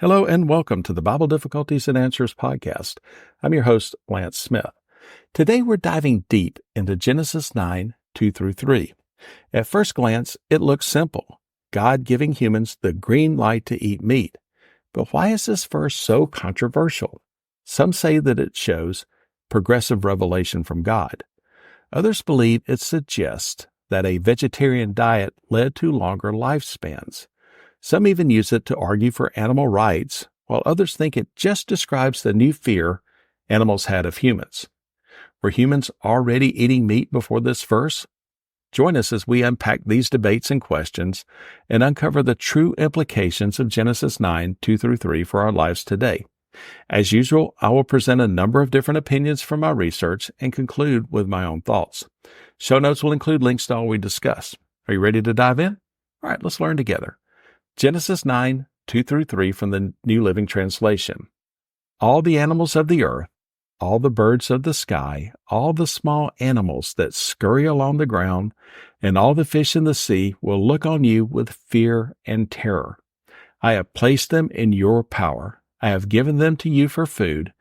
Hello and welcome to the Bible Difficulties and Answers podcast. I'm your host, Lance Smith. Today we're diving deep into Genesis 9, 2 through 3. At first glance, it looks simple. God giving humans the green light to eat meat. But why is this verse so controversial? Some say that it shows progressive revelation from God. Others believe it suggests that a vegetarian diet led to longer lifespans. Some even use it to argue for animal rights, while others think it just describes the new fear animals had of humans. Were humans already eating meat before this verse? Join us as we unpack these debates and questions and uncover the true implications of Genesis 9, 2 through 3 for our lives today. As usual, I will present a number of different opinions from my research and conclude with my own thoughts. Show notes will include links to all we discuss. Are you ready to dive in? All right, let's learn together. Genesis 9, 2 through 3 from the New Living Translation. All the animals of the earth, all the birds of the sky, all the small animals that scurry along the ground, and all the fish in the sea will look on you with fear and terror. I have placed them in your power. I have given them to you for food,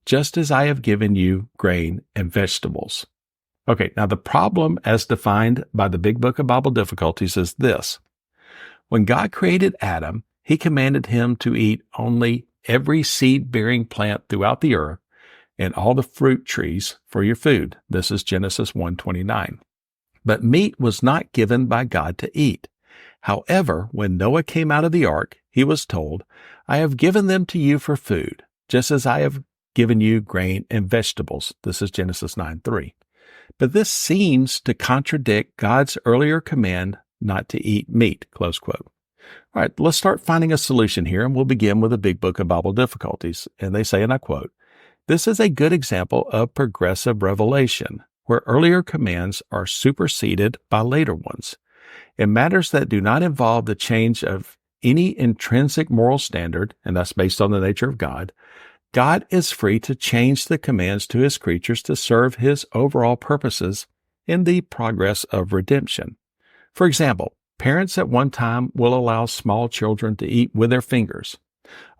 just as I have given you grain and vegetables. Okay, now the problem as defined by the Big Book of Bible Difficulties is this. When God created Adam, he commanded him to eat only every seed-bearing plant throughout the earth and all the fruit trees for your food. This is Genesis 1:29. But meat was not given by God to eat. However, when Noah came out of the ark, he was told, I have given them to you for food, just as I have given you grain and vegetables. This is Genesis 9:3. But this seems to contradict God's earlier command not to eat meat, close quote. All right, let's start finding a solution here, and we'll begin with the Big Book of Bible Difficulties. And they say, and I quote, this is a good example of progressive revelation, where earlier commands are superseded by later ones. In matters that do not involve the change of any intrinsic moral standard, and that's based on the nature of God, God is free to change the commands to his creatures to serve his overall purposes in the progress of redemption. For example, parents at one time will allow small children to eat with their fingers,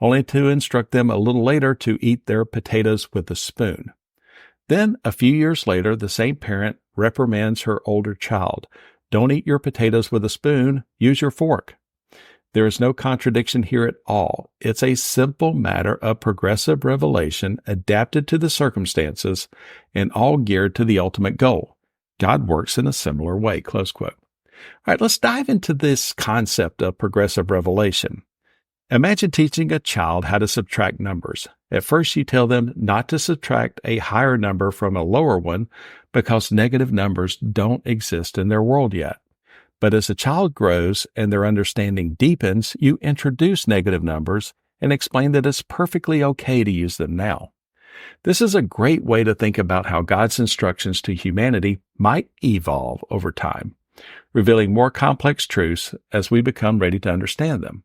only to instruct them a little later to eat their potatoes with a spoon. Then, a few years later, the same parent reprimands her older child. Don't eat your potatoes with a spoon, use your fork. There is no contradiction here at all. It's a simple matter of progressive revelation adapted to the circumstances and all geared to the ultimate goal. God works in a similar way, close quote. All right, let's dive into this concept of progressive revelation. Imagine teaching a child how to subtract numbers. At first, you tell them not to subtract a higher number from a lower one because negative numbers don't exist in their world yet. But as a child grows and their understanding deepens, you introduce negative numbers and explain that it's perfectly okay to use them now. This is a great way to think about how God's instructions to humanity might evolve over time, revealing more complex truths as we become ready to understand them.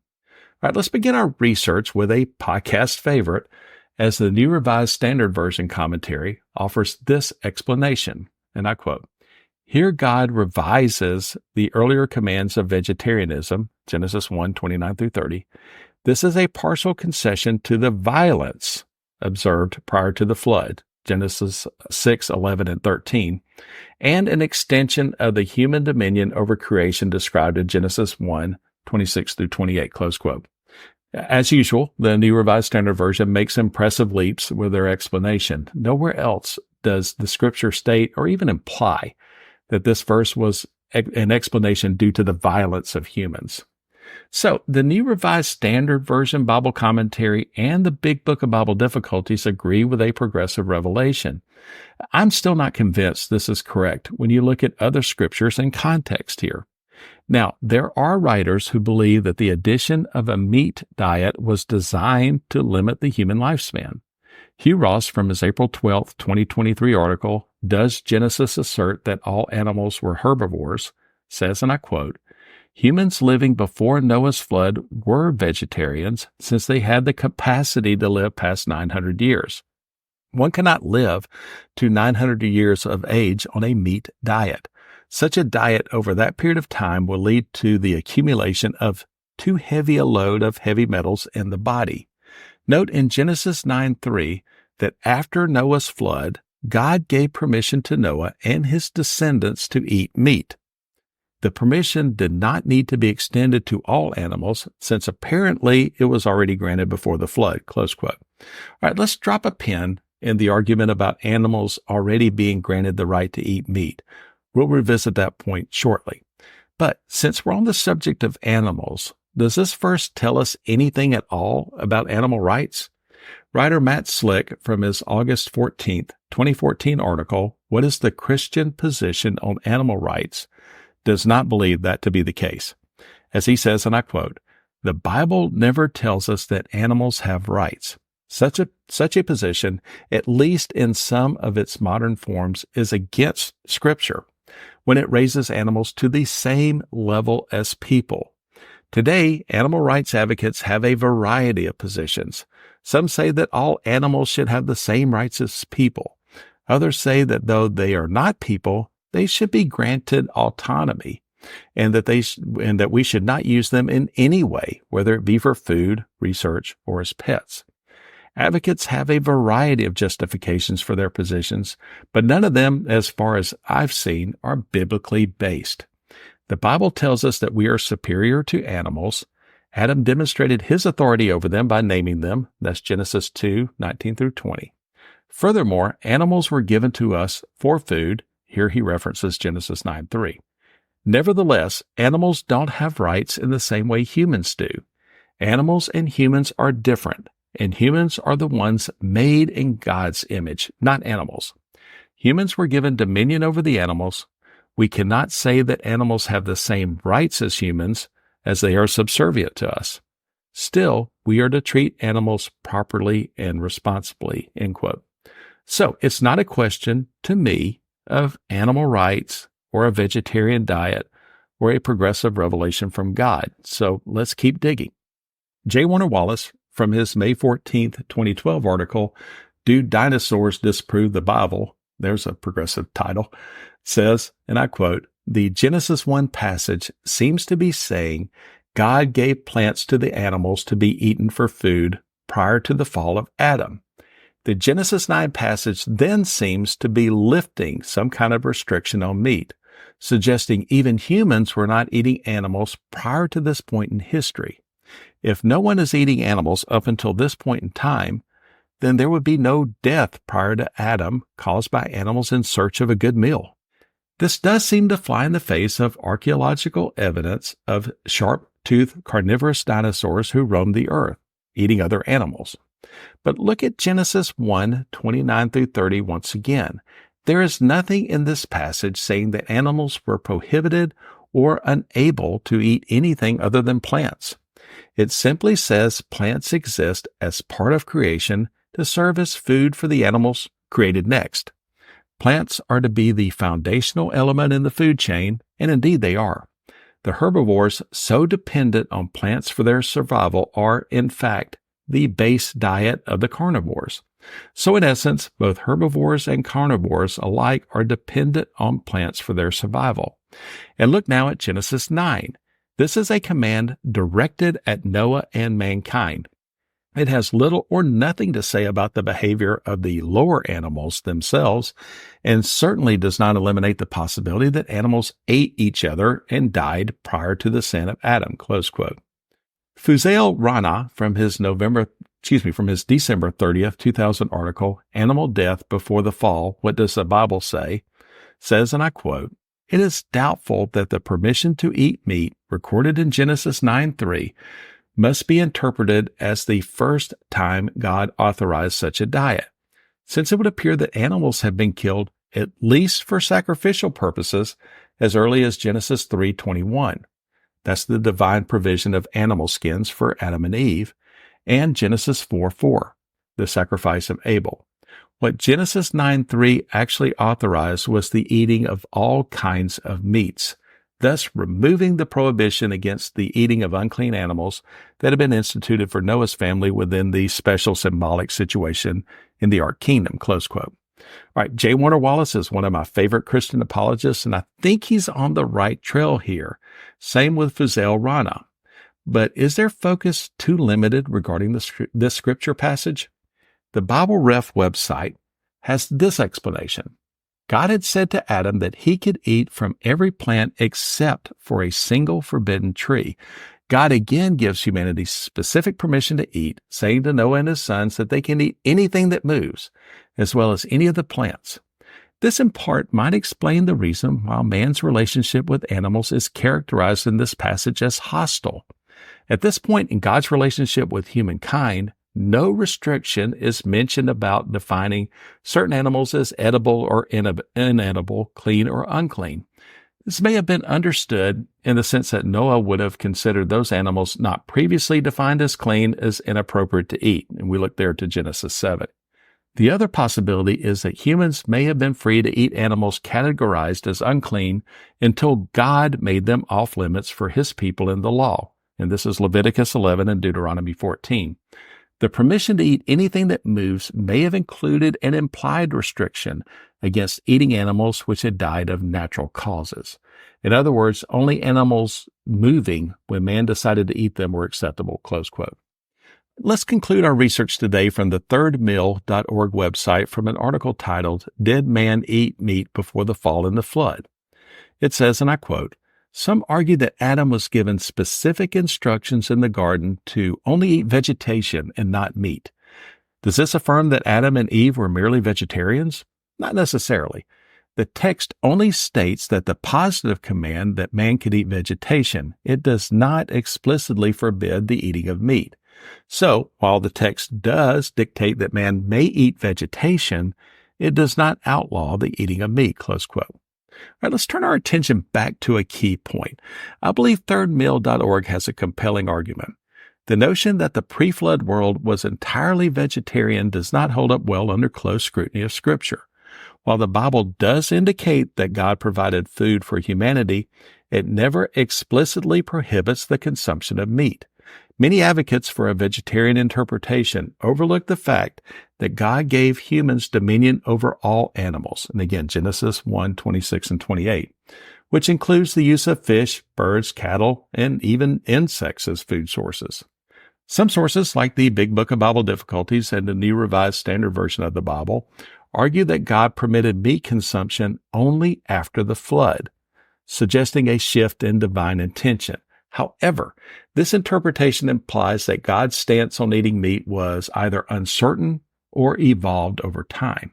All right, let's begin our research with a podcast favorite, as the New Revised Standard Version commentary offers this explanation, and I quote, here God revises the earlier commands of vegetarianism, Genesis 1:29 through 30. This is a partial concession to the violence observed prior to the flood, Genesis 6:11 and 13, and an extension of the human dominion over creation described in Genesis 1:26 through 28, close quote. As usual, the New Revised Standard Version makes impressive leaps with their explanation. Nowhere else does the scripture state or even imply that this verse was an explanation due to the violence of humans. So, the New Revised Standard Version Bible Commentary and the Big Book of Bible Difficulties agree with a progressive revelation. I'm still not convinced this is correct when you look at other scriptures and context here. Now, there are writers who believe that the addition of a meat diet was designed to limit the human lifespan. Hugh Ross, from his April 12, 2023 article, Does Genesis Assert That All Animals Were Herbivores?, says, and I quote, humans living before Noah's flood were vegetarians since they had the capacity to live past 900 years. One cannot live to 900 years of age on a meat diet. Such a diet over that period of time will lead to the accumulation of too heavy a load of heavy metals in the body. Note in Genesis 9:3 that after Noah's flood, God gave permission to Noah and his descendants to eat meat. The permission did not need to be extended to all animals, since apparently it was already granted before the flood, close quote. All right, let's drop a pin in the argument about animals already being granted the right to eat meat. We'll revisit that point shortly. But since we're on the subject of animals, does this verse tell us anything at all about animal rights? Writer Matt Slick, from his August 14th, 2014 article, What is the Christian Position on Animal Rights?, does not believe that to be the case. As he says, and I quote, "The Bible never tells us that animals have rights. Such a position, at least in some of its modern forms, is against Scripture when it raises animals to the same level as people. Today, animal rights advocates have a variety of positions. Some say that all animals should have the same rights as people. Others say that though they are not people, they should be granted autonomy, and that we should not use them in any way, whether it be for food, research, or as pets. Advocates have a variety of justifications for their positions, but none of them, as far as I've seen, are biblically based. The Bible tells us that we are superior to animals. Adam demonstrated his authority over them by naming them. That's Genesis 2:19 through 20. Furthermore, animals were given to us for food. Here he references Genesis 9:3. Nevertheless, animals don't have rights in the same way humans do. Animals and humans are different, and humans are the ones made in God's image, not animals. Humans were given dominion over the animals. We cannot say that animals have the same rights as humans, as they are subservient to us. Still, we are to treat animals properly and responsibly," end quote. So it's not a question, to me, of animal rights or a vegetarian diet or a progressive revelation from God. So let's keep digging. J. Warner Wallace, from his May 14th, 2012 article, Do Dinosaurs Disprove the Bible? There's a progressive title, says, and I quote, "The Genesis 1 passage seems to be saying God gave plants to the animals to be eaten for food prior to the fall of Adam. The Genesis 9 passage then seems to be lifting some kind of restriction on meat, suggesting even humans were not eating animals prior to this point in history. If no one is eating animals up until this point in time, then there would be no death prior to Adam caused by animals in search of a good meal. This does seem to fly in the face of archaeological evidence of sharp-toothed carnivorous dinosaurs who roamed the earth, eating other animals. But look at Genesis 1:29 through 30 once again. There is nothing in this passage saying that animals were prohibited or unable to eat anything other than plants. It simply says plants exist as part of creation to serve as food for the animals created next. Plants are to be the foundational element in the food chain, and indeed they are. The herbivores so dependent on plants for their survival are, in fact, the base diet of the carnivores. So in essence, both herbivores and carnivores alike are dependent on plants for their survival. And look now at Genesis 9. This is a command directed at Noah and mankind. It has little or nothing to say about the behavior of the lower animals themselves, and certainly does not eliminate the possibility that animals ate each other and died prior to the sin of Adam, close quote. Fuzail Rana, from his December 30th, 2000 article, Animal Death Before the Fall, What Does the Bible Say?, says, and I quote, "It is doubtful that the permission to eat meat recorded in Genesis 9:3 must be interpreted as the first time God authorized such a diet, since it would appear that animals have been killed at least for sacrificial purposes as early as Genesis 3:21. That's the divine provision of animal skins for Adam and Eve, and Genesis 4:4, the sacrifice of Abel. What Genesis 9:3 actually authorized was the eating of all kinds of meats, thus removing the prohibition against the eating of unclean animals that had been instituted for Noah's family within the special symbolic situation in the Ark Kingdom, close quote. All right, J. Warner Wallace is one of my favorite Christian apologists, and I think he's on the right trail here. Same with Fuzail Rana. But is their focus too limited regarding this scripture passage? The Bible Ref website has this explanation. God had said to Adam that he could eat from every plant except for a single forbidden tree. God again gives humanity specific permission to eat, saying to Noah and his sons that they can eat anything that moves, as well as any of the plants. This in part might explain the reason why man's relationship with animals is characterized in this passage as hostile. At this point in God's relationship with humankind, no restriction is mentioned about defining certain animals as edible or inedible, clean or unclean. This may have been understood in the sense that Noah would have considered those animals not previously defined as clean as inappropriate to eat, and we look there to Genesis 7. The other possibility is that humans may have been free to eat animals categorized as unclean until God made them off limits for his people in the law, and this is Leviticus 11 and Deuteronomy 14. The permission to eat anything that moves may have included an implied restriction against eating animals which had died of natural causes. In other words, only animals moving when man decided to eat them were acceptable, close quote. Let's conclude our research today from the thirdmill.org website from an article titled, Did Man Eat Meat Before the Fall and the Flood? It says, and I quote, some argue that Adam was given specific instructions in the garden to only eat vegetation and not meat. Does this affirm that Adam and Eve were merely vegetarians? Not necessarily. The text only states that the positive command that man could eat vegetation. It does not explicitly forbid the eating of meat. So, while the text does dictate that man may eat vegetation, it does not outlaw the eating of meat, close quote. All right, let's turn our attention back to a key point. I believe thirdmill.org has a compelling argument. The notion that the pre-flood world was entirely vegetarian does not hold up well under close scrutiny of Scripture. While the Bible does indicate that God provided food for humanity, it never explicitly prohibits the consumption of meat. Many advocates for a vegetarian interpretation overlook the fact that God gave humans dominion over all animals, and again, Genesis 1:26 and 28, which includes the use of fish, birds, cattle, and even insects as food sources. Some sources, like the Big Book of Bible Difficulties and the New Revised Standard Version of the Bible, argue that God permitted meat consumption only after the flood, suggesting a shift in divine intention. However, this interpretation implies that God's stance on eating meat was either uncertain or evolved over time.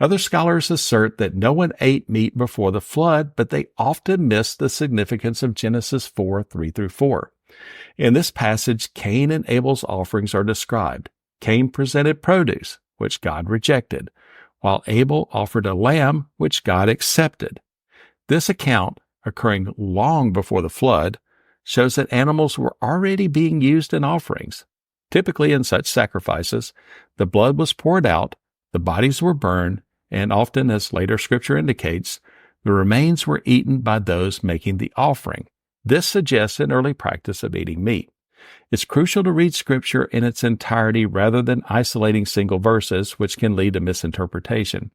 Other scholars assert that no one ate meat before the flood, but they often miss the significance of Genesis 4:3-4. In this passage, Cain and Abel's offerings are described. Cain presented produce, which God rejected, while Abel offered a lamb, which God accepted. This account, occurring long before the flood, shows that animals were already being used in offerings. Typically in such sacrifices, the blood was poured out, the bodies were burned, and often, as later Scripture indicates, the remains were eaten by those making the offering. This suggests an early practice of eating meat. It's crucial to read Scripture in its entirety rather than isolating single verses, which can lead to misinterpretation.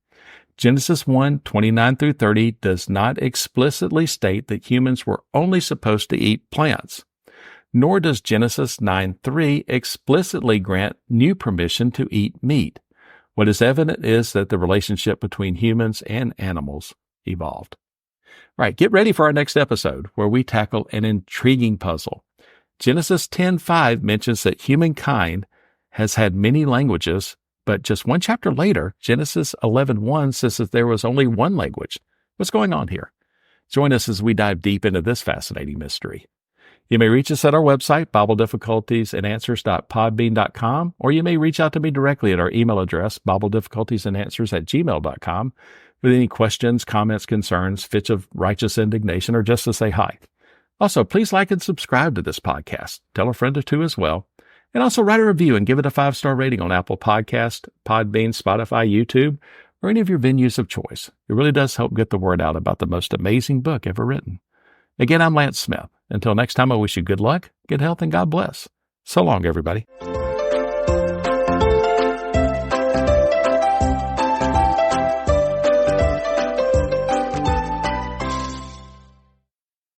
Genesis 1:29-30 does not explicitly state that humans were only supposed to eat plants, nor does Genesis 9:3 explicitly grant new permission to eat meat. What is evident is that the relationship between humans and animals evolved. Right, get ready for our next episode where we tackle an intriguing puzzle. Genesis 10:5 mentions that humankind has had many languages, but just one chapter later, Genesis 11:1 says that there was only one language. What's going on here? Join us as we dive deep into this fascinating mystery. You may reach us at our website, BibleDifficultiesAndAnswers.podbean.com, or you may reach out to me directly at our email address, BibleDifficultiesAndAnswers@gmail.com, with any questions, comments, concerns, fits of righteous indignation, or just to say hi. Also, please like and subscribe to this podcast. Tell a friend or two as well. And also write a review and give it a 5-star rating on Apple Podcast, Podbean, Spotify, YouTube, or any of your venues of choice. It really does help get the word out about the most amazing book ever written. Again, I'm Lance Smith. Until next time, I wish you good luck, good health, and God bless. So long, everybody.